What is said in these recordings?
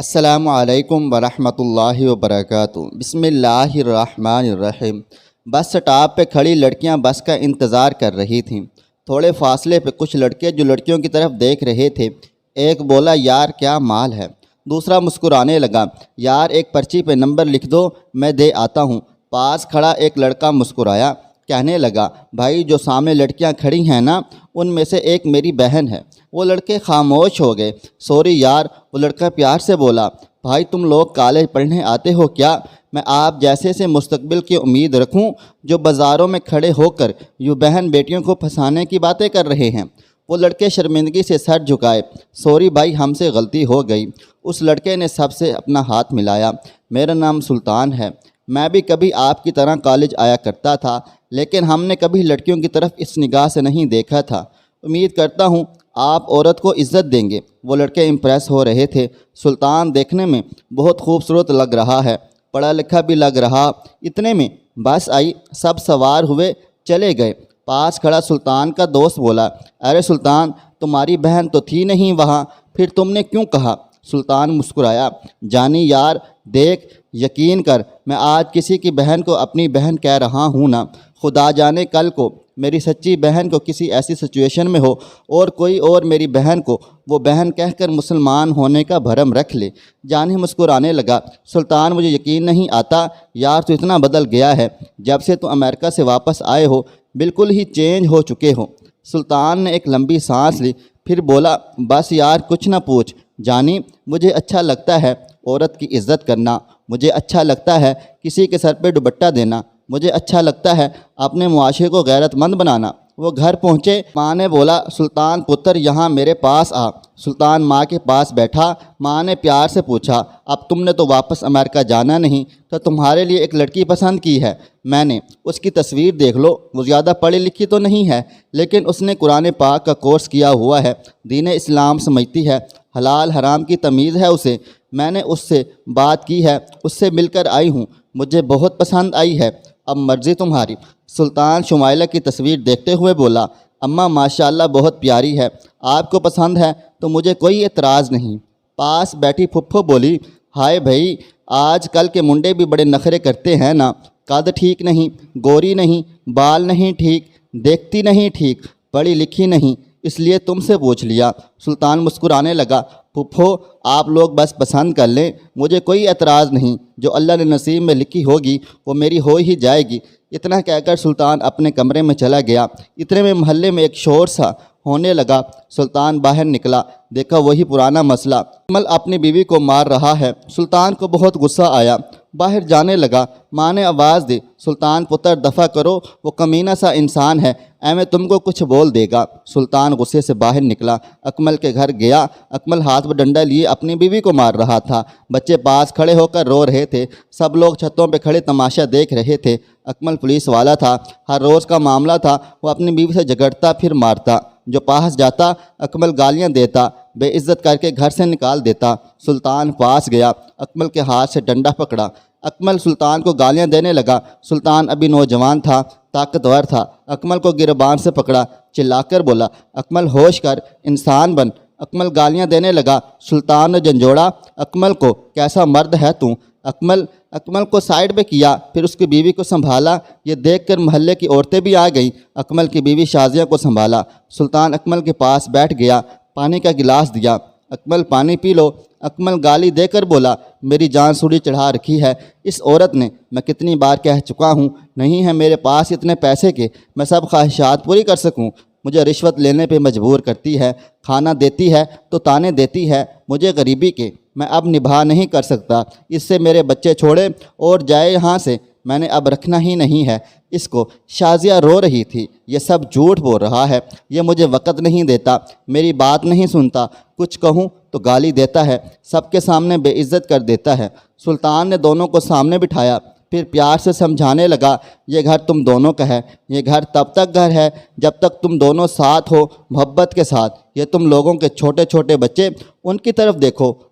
السلام علیکم ورحمۃ اللہ وبرکاتہ۔ بسم اللہ الرحمن الرحیم۔ بس سٹاپ پہ کھڑی لڑکیاں بس کا انتظار کر رہی تھیں۔ تھوڑے فاصلے پہ کچھ لڑکے جو لڑکیوں کی طرف دیکھ رہے تھے، ایک بولا یار کیا مال ہے، دوسرا مسکرانے لگا یار ایک پرچی پہ نمبر لکھ دو میں دے آتا ہوں۔ پاس کھڑا ایک لڑکا مسکرایا، کہنے لگا بھائی جو سامنے لڑکیاں کھڑی ہیں نا ان میں سے ایک میری بہن ہے۔ وہ لڑکے خاموش ہو گئے۔ سوری یار، وہ لڑکا پیار سے بولا بھائی تم لوگ کالج پڑھنے آتے ہو کیا؟ میں آپ جیسے سے مستقبل کی امید رکھوں جو بازاروں میں کھڑے ہو کر یوں بہن بیٹیوں کو پھنسانے کی باتیں کر رہے ہیں۔ وہ لڑکے شرمندگی سے سر جھکائے، سوری بھائی ہم سے غلطی ہو گئی۔ اس لڑکے نے سب سے اپنا ہاتھ ملایا، میرا نام سلطان ہے، میں بھی کبھی آپ کی طرح کالج آیا کرتا تھا، لیکن ہم نے کبھی لڑکیوں کی طرف اس نگاہ سے نہیں دیکھا تھا۔ امید کرتا ہوں آپ عورت کو عزت دیں گے۔ وہ لڑکے امپریس ہو رہے تھے۔ سلطان دیکھنے میں بہت خوبصورت لگ رہا ہے، پڑھا لکھا بھی لگ رہا۔ اتنے میں بس آئی، سب سوار ہوئے چلے گئے۔ پاس کھڑا سلطان کا دوست بولا ارے سلطان تمہاری بہن تو تھی نہیں وہاں، پھر تم نے کیوں کہا؟ سلطان مسکرایا، جانی یار دیکھ یقین کر میں آج کسی کی بہن کو اپنی بہن کہہ رہا ہوں نا، خدا جانے کل کو میری سچی بہن کو کسی ایسی سچویشن میں ہو اور کوئی اور میری بہن کو وہ بہن کہہ کر مسلمان ہونے کا بھرم رکھ لے۔ جانی مسکرانے لگا، سلطان مجھے یقین نہیں آتا یار تو اتنا بدل گیا ہے، جب سے تو امریکہ سے واپس آئے ہو بالکل ہی چینج ہو چکے ہو۔ سلطان نے ایک لمبی سانس لی، پھر بولا بس یار کچھ نہ پوچھ جانی، مجھے اچھا لگتا ہے عورت کی عزت کرنا، مجھے اچھا لگتا ہے کسی کے سر پہ دوپٹہ دینا، مجھے اچھا لگتا ہے اپنے معاشرے کو غیرت مند بنانا۔ وہ گھر پہنچے، ماں نے بولا سلطان پتر یہاں میرے پاس آ۔ سلطان ماں کے پاس بیٹھا۔ ماں نے پیار سے پوچھا اب تم نے تو واپس امریکہ جانا نہیں تو تمہارے لیے ایک لڑکی پسند کی ہے میں نے، اس کی تصویر دیکھ لو، وہ زیادہ پڑھی لکھی تو نہیں ہے لیکن اس نے قرآن پاک کا کورس کیا ہوا ہے، دین اسلام سمجھتی ہے، حلال حرام کی تمیز ہے اسے، میں نے اس سے بات کی ہے، اس سے مل کر آئی ہوں، مجھے بہت پسند آئی ہے، اب مرضی تمہاری۔ سلطان شمائلہ کی تصویر دیکھتے ہوئے بولا اماں ماشاءاللہ بہت پیاری ہے، آپ کو پسند ہے تو مجھے کوئی اعتراض نہیں۔ پاس بیٹھی پھپھو بولی ہائے بھائی آج کل کے منڈے بھی بڑے نخرے کرتے ہیں نا، قد ٹھیک نہیں، گوری نہیں، بال نہیں ٹھیک، دیکھتی نہیں ٹھیک، پڑھی لکھی نہیں، اس لیے تم سے پوچھ لیا۔ سلطان مسکرانے لگا، پھپھو آپ لوگ بس پسند کر لیں، مجھے کوئی اعتراض نہیں، جو اللہ نے نصیب میں لکھی ہوگی وہ میری ہو ہی جائے گی۔ اتنا کہہ کر سلطان اپنے کمرے میں چلا گیا۔ اتنے میں محلے میں ایک شور سا ہونے لگا۔ سلطان باہر نکلا، دیکھا وہی پرانا مسئلہ، اکمل اپنی بیوی کو مار رہا ہے۔ سلطان کو بہت غصہ آیا، باہر جانے لگا۔ ماں نے آواز دی سلطان پتر دفع کرو، وہ کمینہ سا انسان ہے، ایویں تم کو کچھ بول دے گا۔ سلطان غصے سے باہر نکلا، اکمل کے گھر گیا۔ اکمل ہاتھ میں ڈنڈا لیے اپنی بیوی کو مار رہا تھا۔ بچے پاس کھڑے ہو کر رو رہے تھے، سب لوگ چھتوں پہ کھڑے تماشا دیکھ رہے تھے۔ اکمل پولیس والا تھا، ہر روز کا معاملہ تھا، وہ اپنی بیوی سے جھگڑتا پھر مارتا، جو پاس جاتا اکمل گالیاں دیتا، بے عزت کر کے گھر سے نکال دیتا۔ سلطان پاس گیا، اکمل کے ہاتھ سے ڈنڈا پکڑا، اکمل سلطان کو گالیاں دینے لگا۔ سلطان ابھی نوجوان تھا، طاقتور تھا، اکمل کو گریبان سے پکڑا، چلا کر بولا اکمل ہوش کر، انسان بن۔ اکمل گالیاں دینے لگا۔ سلطان نے جھنجھوڑا اکمل کو، کیسا مرد ہے تو؟ اکمل کو سائیڈ پہ کیا، پھر اس کی بیوی کو سنبھالا۔ یہ دیکھ کر محلے کی عورتیں بھی آ گئیں۔ اکمل کی بیوی شازیہ کو سنبھالا۔ سلطان اکمل کے پاس بیٹھ گیا، پانی کا گلاس دیا، اکمل پانی پی لو۔ اکمل گالی دے کر بولا میری جان سوڑی چڑھا رکھی ہے اس عورت نے، میں کتنی بار کہہ چکا ہوں نہیں ہے میرے پاس اتنے پیسے کہ میں سب خواہشات پوری کر سکوں، مجھے رشوت لینے پہ مجبور کرتی ہے، کھانا دیتی ہے تو تانے دیتی ہے مجھے غریبی کے، میں اب نبھا نہیں کر سکتا، اس سے میرے بچے چھوڑے اور جائے یہاں سے، میں نے اب رکھنا ہی نہیں ہے اس کو۔ شازیہ رو رہی تھی، یہ سب جھوٹ بول رہا ہے، یہ مجھے وقت نہیں دیتا، میری بات نہیں سنتا، کچھ کہوں تو گالی دیتا ہے، سب کے سامنے بے عزت کر دیتا ہے۔ سلطان نے دونوں کو سامنے بٹھایا، پھر پیار سے سمجھانے لگا یہ گھر تم دونوں کا ہے، یہ گھر تب تک گھر ہے جب تک تم دونوں ساتھ ہو محبت کے ساتھ۔ یہ تم لوگوں کے چھوٹے چھوٹے بچے، ان کی طرف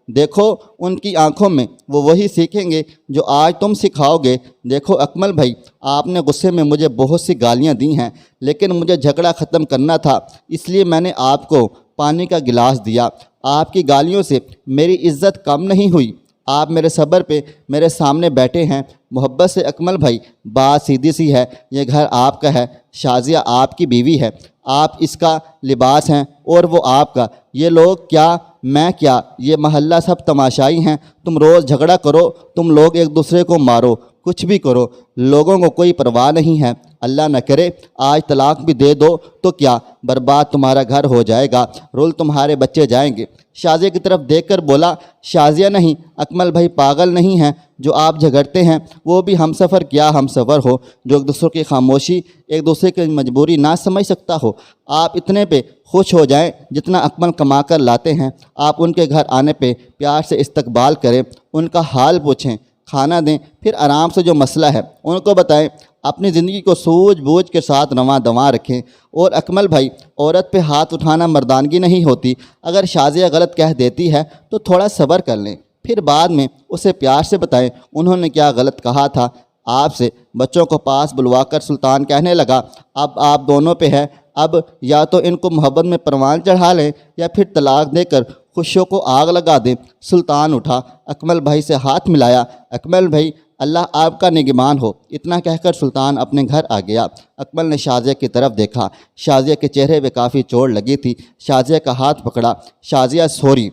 دیکھو ان کی آنکھوں میں وہ وہی سیکھیں گے جو آج تم سکھاؤ گے۔ دیکھو اکمل بھائی آپ نے غصے میں مجھے بہت سی گالیاں دی ہیں، لیکن مجھے جھگڑا ختم کرنا تھا، اس لیے میں نے آپ کو پانی کا گلاس دیا، آپ کی گالیوں سے میری عزت کم نہیں ہوئی۔ آپ میرے صبر پہ میرے سامنے بیٹھے ہیں۔ محبت سے اکمل بھائی، بات سیدھی سی ہے، یہ گھر آپ کا ہے، شازیہ آپ کی بیوی ہے، آپ اس کا لباس ہیں اور وہ آپ کا۔ یہ لوگ کیا، میں کیا، یہ محلہ سب تماشائی ہیں۔ تم روز جھگڑا کرو، تم لوگ ایک دوسرے کو مارو، کچھ بھی کرو، لوگوں کو کوئی پرواہ نہیں ہے۔ اللہ نہ کرے آج طلاق بھی دے دو تو کیا، برباد تمہارا گھر ہو جائے گا، رول تمہارے بچے جائیں گے۔ شازیہ کی طرف دیکھ کر بولا، شازیہ نہیں، اکمل بھائی پاگل نہیں ہیں جو آپ جھگڑتے ہیں، وہ بھی ہم سفر کیا ہم سفر ہو، جو ایک دوسرے کی خاموشی، ایک دوسرے کی مجبوری نہ سمجھ سکتا ہو۔ آپ اتنے پہ خوش ہو جائیں جتنا اکمل کما کر لاتے ہیں۔ آپ ان کے گھر آنے پہ پیار سے استقبال کریں، ان کا حال پوچھیں، کھانا دیں، پھر آرام سے جو مسئلہ ہے ان کو بتائیں۔ اپنی زندگی کو سوجھ بوجھ کے ساتھ رواں دواں رکھیں۔ اور اکمل بھائی، عورت پہ ہاتھ اٹھانا مردانگی نہیں ہوتی۔ اگر شازیہ غلط کہہ دیتی ہے تو تھوڑا صبر کر لیں، پھر بعد میں اسے پیار سے بتائیں انہوں نے کیا غلط کہا تھا آپ سے۔ بچوں کو پاس بلوا کر سلطان کہنے لگا، اب آپ دونوں پہ ہے، اب یا تو ان کو محبت میں پروان چڑھا لیں یا پھر طلاق دے کر خوشیوں کو آگ لگا دیں۔ سلطان اٹھا، اکمل بھائی سے ہاتھ ملایا۔ اکمل بھائی، اللہ آپ کا نگہبان ہو، اتنا کہہ کر سلطان اپنے گھر آ گیا۔ اکمل نے شازیہ کی طرف دیکھا، شازیہ کے چہرے پہ کافی چوٹ لگی تھی۔ شازیہ کا ہاتھ پکڑا، شازیہ سوری۔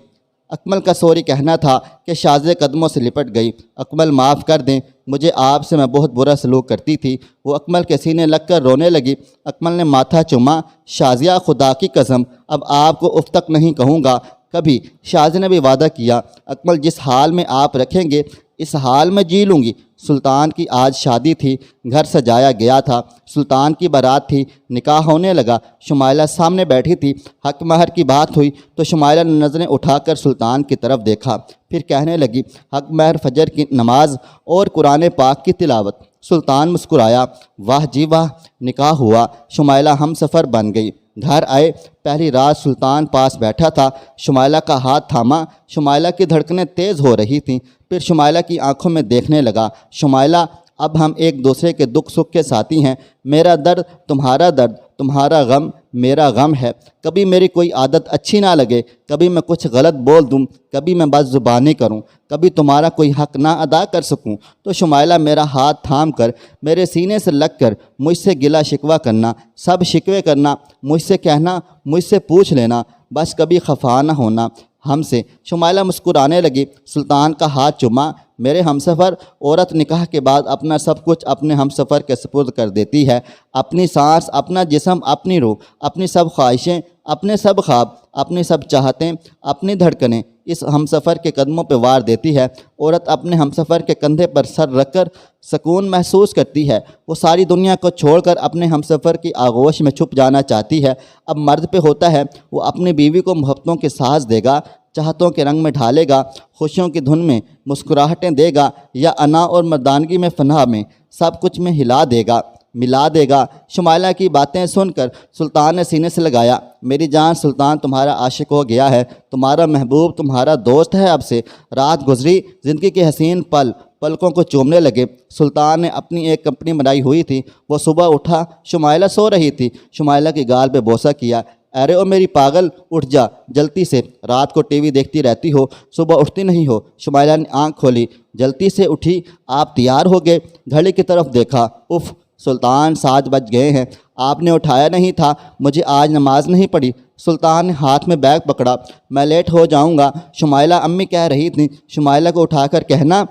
اکمل کا سوری کہنا تھا کہ شازیہ قدموں سے لپٹ گئی۔ اکمل معاف کر دیں، مجھے آپ سے میں بہت برا سلوک کرتی تھی۔ وہ اکمل کے سینے لگ کر رونے لگی۔ اکمل نے ماتھا چوما، شازیہ خدا کی قسم اب آپ کو اف تک نہیں کہوں گا کبھی۔ شازیہ نے بھی وعدہ کیا، اکمل جس حال میں آپ رکھیں گے اس حال میں جی لوں گی۔ سلطان کی آج شادی تھی، گھر سجایا گیا تھا، سلطان کی بارات تھی، نکاح ہونے لگا۔ شمائلہ سامنے بیٹھی تھی۔ حق مہر کی بات ہوئی تو شمائلہ نے نظریں اٹھا کر سلطان کی طرف دیکھا، پھر کہنے لگی، حق مہر، فجر کی نماز اور قرآن پاک کی تلاوت۔ سلطان مسکرایا، واہ جی واہ، نکاح ہوا، شمائلہ ہم سفر بن گئی۔ گھر آئے، پہلی رات سلطان پاس بیٹھا تھا، شمائلہ کا ہاتھ تھاما۔ شمائلہ کی دھڑکنیں تیز ہو رہی تھیں، پھر شمائلہ کی آنکھوں میں دیکھنے لگا، شمائلہ اب ہم ایک دوسرے کے دکھ سکھ کے ساتھی ہیں، میرا درد تمہارا درد، تمہارا غم میرا غم ہے۔ کبھی میری کوئی عادت اچھی نہ لگے، کبھی میں کچھ غلط بول دوں، کبھی میں بد زبانی کروں، کبھی تمہارا کوئی حق نہ ادا کر سکوں تو شمائلہ میرا ہاتھ تھام کر میرے سینے سے لگ کر مجھ سے گلا شکوہ کرنا، سب شکوے کرنا، مجھ سے کہنا، مجھ سے پوچھ لینا، بس کبھی خفا نہ ہونا ہم سے۔ شمائلہ مسکرانے لگی۔ سلطان کا ہاتھ چوما، میرے ہمسفر، عورت نکاح کے بعد اپنا سب کچھ اپنے ہمسفر کے سپرد کر دیتی ہے، اپنی سانس، اپنا جسم، اپنی روح، اپنی سب خواہشیں، اپنے سب خواب، اپنی سب چاہتیں، اپنی دھڑکنیں اس ہمسفر کے قدموں پہ وار دیتی ہے۔ عورت اپنے ہمسفر کے کندھے پر سر رکھ کر سکون محسوس کرتی ہے، وہ ساری دنیا کو چھوڑ کر اپنے ہمسفر کی آغوش میں چھپ جانا چاہتی ہے۔ اب مرد پہ ہوتا ہے وہ اپنی بیوی کو محبتوں کے ساز دے گا، چاہتوں کے رنگ میں ڈھالے گا، خوشیوں کی دھن میں مسکراہٹیں دے گا، یا انا اور مردانگی میں فنا میں سب کچھ میں ہلا دے گا، ملا دے گا۔ شمائلہ کی باتیں سن کر سلطان نے سینے سے لگایا، میری جان، سلطان تمہارا عاشق ہو گیا ہے، تمہارا محبوب، تمہارا دوست ہے اب سے۔ رات گزری، زندگی کے حسین پل پلکوں کو چومنے لگے۔ سلطان نے اپنی ایک کمپنی بنائی ہوئی تھی، وہ صبح اٹھا، شمائلہ سو رہی تھی، شمائلہ کی گال پہ بوسہ کیا، ارے او میری پاگل، اٹھ جا جلدی سے، رات کو ٹی وی دیکھتی رہتی ہو، صبح اٹھتی نہیں ہو۔ شمائلہ نے آنکھ کھولی، جلدی سے اٹھی، آپ تیار ہو گئے، گھڑی کی طرف دیکھا، اف سلطان 7 بج گئے ہیں، آپ نے اٹھایا نہیں تھا، مجھے آج نماز نہیں پڑھی۔ سلطان نے ہاتھ میں بیگ پکڑا، میں لیٹ ہو جاؤں گا، شمائلہ امی کہہ رہی تھیں۔ شمائلہ کو اٹھا کر کہنا،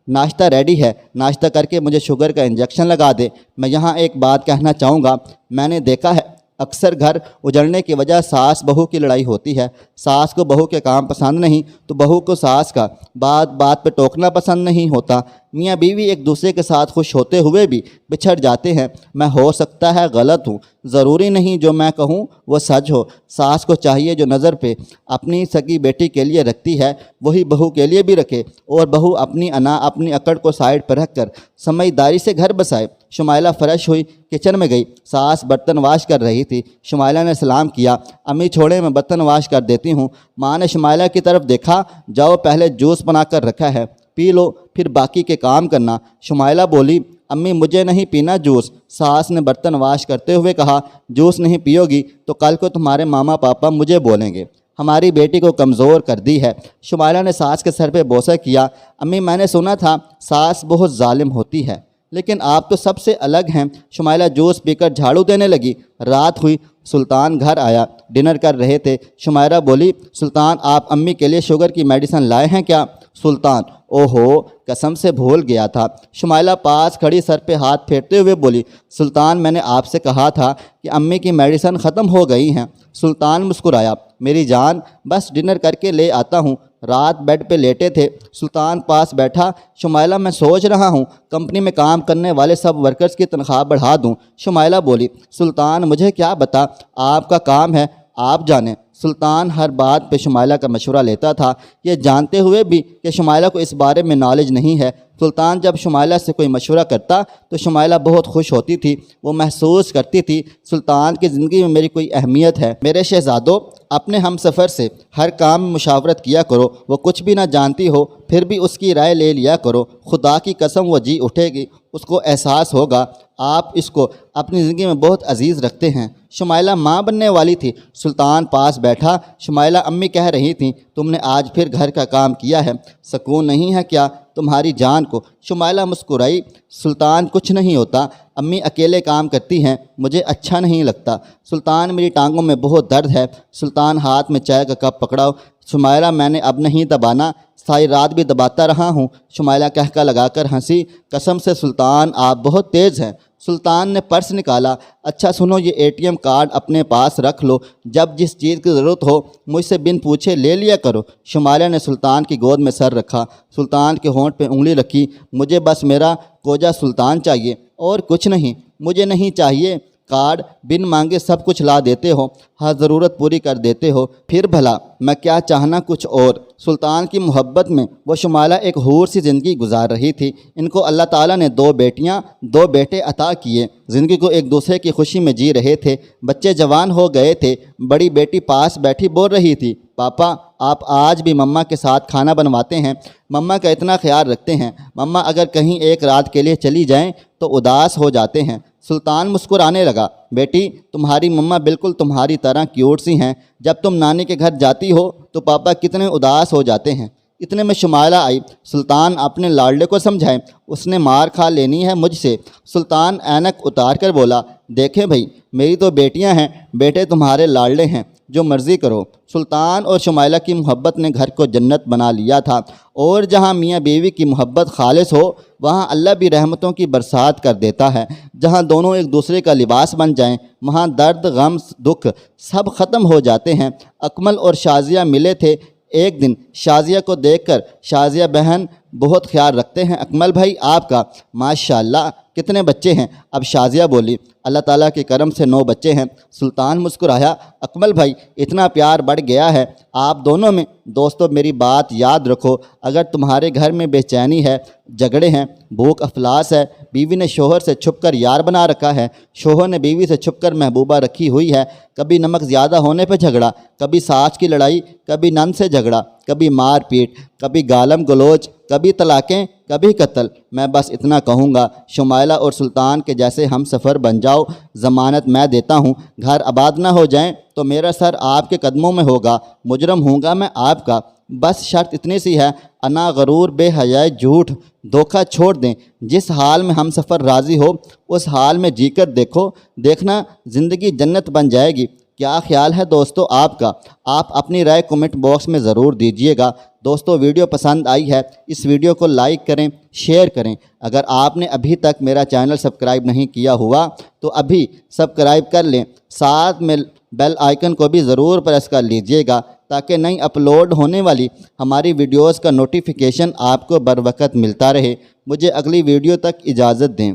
ناشتہ ریڈی ہے، ناشتہ کر کے مجھے شوگر کا انجیکشن لگا دے۔ میں یہاں ایک بات کہنا چاہوں گا، میں نے دیکھا ہے اکثر گھر اجڑنے کی وجہ ساس بہو کی لڑائی ہوتی ہے، ساس کو بہو کے کام پسند نہیں تو بہو کو ساس کا بات بات پہ ٹوکنا پسند نہیں ہوتا، میاں بیوی ایک دوسرے کے ساتھ خوش ہوتے ہوئے بھی بچھڑ جاتے ہیں۔ میں ہو سکتا ہے غلط ہوں، ضروری نہیں جو میں کہوں وہ سچ ہو۔ ساس کو چاہیے جو نظر پہ اپنی سگی بیٹی کے لیے رکھتی ہے وہی بہو کے لیے بھی رکھے، اور بہو اپنی انا، اپنی اکڑ کو سائڈ پر رکھ کر سمجھداری سے گھر بسائے۔ شمائلہ فریش ہوئی، کچن میں گئی، ساس برتن واش کر رہی تھی۔ شمائلہ نے سلام کیا، امی چھوڑے میں برتن واش کر دیتی ہوں۔ ماں نے شمائلہ کی طرف دیکھا، جاؤ پہلے جوس بنا کر رکھا ہے، پی لو، پھر باقی کے کام کرنا۔ شمائلہ بولی، امی مجھے نہیں پینا جوس۔ ساس نے برتن واش کرتے ہوئے کہا، جوس نہیں پیو گی تو کل کو تمہارے ماما پاپا مجھے بولیں گے۔ ہماری بیٹی کو کمزور کر دی ہے۔ شمائلہ نے ساس کے سر پہ بوسہ کیا۔ امی میں نے سنا تھا ساس بہت ظالم ہوتی ہے، لیکن آپ تو سب سے الگ ہیں۔ شمائلہ جوس پی کر جھاڑو دینے لگی۔ رات ہوئی، سلطان گھر آیا، ڈنر کر رہے تھے۔ شمائلہ بولی، سلطان آپ امی کے لیے شوگر کی میڈیسن لائے ہیں کیا؟ سلطان، اوہو قسم سے بھول گیا تھا۔ شمائلہ پاس کھڑی سر پہ ہاتھ پھیرتے ہوئے بولی، سلطان میں نے آپ سے کہا تھا کہ امی کی میڈیسن ختم ہو گئی ہیں۔ سلطان مسکرایا، میری جان بس ڈنر کر کے لے آتا ہوں۔ رات بیڈ پہ لیٹے تھے، سلطان پاس بیٹھا۔ شمائلہ میں سوچ رہا ہوں کمپنی میں کام کرنے والے سب ورکرز کی تنخواہ بڑھا دوں۔ شمائلہ بولی، سلطان مجھے کیا بتا، آپ کا کام ہے، آپ جانیں۔ سلطان ہر بات پہ شمائلہ کا مشورہ لیتا تھا، یہ جانتے ہوئے بھی کہ شمائلہ کو اس بارے میں نالج نہیں ہے۔ سلطان جب شمائلہ سے کوئی مشورہ کرتا تو شمائلہ بہت خوش ہوتی تھی۔ وہ محسوس کرتی تھی سلطان کی زندگی میں میری کوئی اہمیت ہے۔ میرے شہزادو، اپنے ہم سفر سے ہر کام میں مشاورت کیا کرو، وہ کچھ بھی نہ جانتی ہو پھر بھی اس کی رائے لے لیا کرو، خدا کی قسم وہ جی اٹھے گی، اس کو احساس ہوگا آپ اس کو اپنی زندگی میں بہت عزیز رکھتے ہیں۔ شمائلہ ماں بننے والی تھی۔ سلطان پاس بیٹھا۔ شمائلہ امی کہہ رہی تھیں، تم نے آج پھر گھر کا کام کیا ہے، سکون نہیں ہے کیا تمہاری جان کو؟ شمائلہ مسکرائی، سلطان کچھ نہیں ہوتا، امی اکیلے کام کرتی ہیں، مجھے اچھا نہیں لگتا۔ سلطان میری ٹانگوں میں بہت درد ہے۔ سلطان ہاتھ میں چائے کا کپ پکڑاؤ۔ شمائلہ میں نے اب نہیں دبانا، ساری رات بھی دباتا رہا ہوں۔ شمائلہ کہکا لگا کر ہنسی، قسم سے سلطان آپ بہت تیز ہیں۔ سلطان نے پرس نکالا، اچھا سنو یہ اے ٹی ایم کارڈ اپنے پاس رکھ لو، جب جس چیز کی ضرورت ہو مجھ سے بن پوچھے لے لیا کرو۔ شمائلہ نے سلطان کی گود میں سر رکھا، سلطان کے ہونٹ پہ انگلی رکھی، مجھے بس میرا کوجا سلطان چاہیے اور کچھ نہیں، مجھے نہیں چاہیے کارڈ، بن مانگے سب کچھ لا دیتے ہو، ہر ضرورت پوری کر دیتے ہو، پھر بھلا میں کیا چاہنا کچھ اور۔ سلطان کی محبت میں وہ شمائلہ ایک حور سی زندگی گزار رہی تھی۔ ان کو اللہ تعالیٰ نے 2 بیٹیاں 2 بیٹے عطا کیے، زندگی کو ایک دوسرے کی خوشی میں جی رہے تھے۔ بچے جوان ہو گئے تھے۔ بڑی بیٹی پاس بیٹھی بول رہی تھی، پاپا آپ آج بھی مما کے ساتھ کھانا بنواتے ہیں، مما کا اتنا خیال رکھتے ہیں، مما اگر کہیں ایک رات کے لیے چلی جائیں تو اداس ہو جاتے ہیں۔ سلطان مسکرانے لگا، بیٹی تمہاری مما بالکل تمہاری طرح کیوٹ سی ہیں، جب تم نانی کے گھر جاتی ہو تو پاپا کتنے اداس ہو جاتے ہیں۔ اتنے میں شمائلہ آئی۔ سلطان اپنے لاڈلے کو سمجھائے، اس نے مار کھا لینی ہے مجھ سے۔ سلطان اینک اتار کر بولا، دیکھیں بھائی میری تو بیٹیاں ہیں، بیٹے تمہارے لاڈلے ہیں، جو مرضی کرو۔ سلطان اور شمائلہ کی محبت نے گھر کو جنت بنا لیا تھا، اور جہاں میاں بیوی کی محبت خالص ہو وہاں اللہ بھی رحمتوں کی برسات کر دیتا ہے۔ جہاں دونوں ایک دوسرے کا لباس بن جائیں وہاں درد غم دکھ سب ختم ہو جاتے ہیں۔ اکمل اور شازیہ ملے تھے ایک دن۔ شازیہ کو دیکھ کر شازیہ بہن بہت خیال رکھتے ہیں اکمل بھائی آپ کا، ماشاءاللہ کتنے بچے ہیں؟ اب شازیہ بولی، اللہ تعالیٰ کے کرم سے 9 بچے ہیں۔ سلطان مسکرایا، اکمل بھائی اتنا پیار بڑھ گیا ہے آپ دونوں میں۔ دوستو میری بات یاد رکھو، اگر تمہارے گھر میں بے چینی ہے، جھگڑے ہیں، بھوک افلاس ہے، بیوی نے شوہر سے چھپ کر یار بنا رکھا ہے، شوہر نے بیوی سے چھپ کر محبوبہ رکھی ہوئی ہے، کبھی نمک زیادہ ہونے پہ جھگڑا، کبھی ساس کی لڑائی، کبھی نند سے جھگڑا، کبھی مار پیٹ، کبھی گالم گلوچ، کبھی طلاقیں، کبھی قتل، میں بس اتنا کہوں گا شمائلہ اور سلطان کے جیسے ہم سفر بن جاؤ، ضمانت میں دیتا ہوں، گھر آباد نہ ہو جائیں تو میرا سر آپ کے قدموں میں ہوگا، مجرم ہوں گا میں آپ کا، بس شرط اتنی سی ہے، انا غرور بے حیائی جھوٹ دھوکہ چھوڑ دیں، جس حال میں ہم سفر راضی ہو اس حال میں جی کر دیکھو، دیکھنا زندگی جنت بن جائے گی۔ کیا خیال ہے دوستو آپ کا؟ آپ اپنی رائے کمنٹ باکس میں ضرور دیجیے گا۔ دوستو ویڈیو پسند آئی ہے اس ویڈیو کو لائک کریں، شیئر کریں۔ اگر آپ نے ابھی تک میرا چینل سبسکرائب نہیں کیا ہوا تو ابھی سبسکرائب کر لیں، ساتھ میں بیل آئیکن کو بھی ضرور پریس کر لیجیے گا تاکہ نئی اپلوڈ ہونے والی ہماری ویڈیوز کا نوٹیفیکیشن آپ کو بر وقت ملتا رہے۔ مجھے اگلی ویڈیو تک اجازت دیں،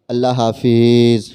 اللہ حافظ۔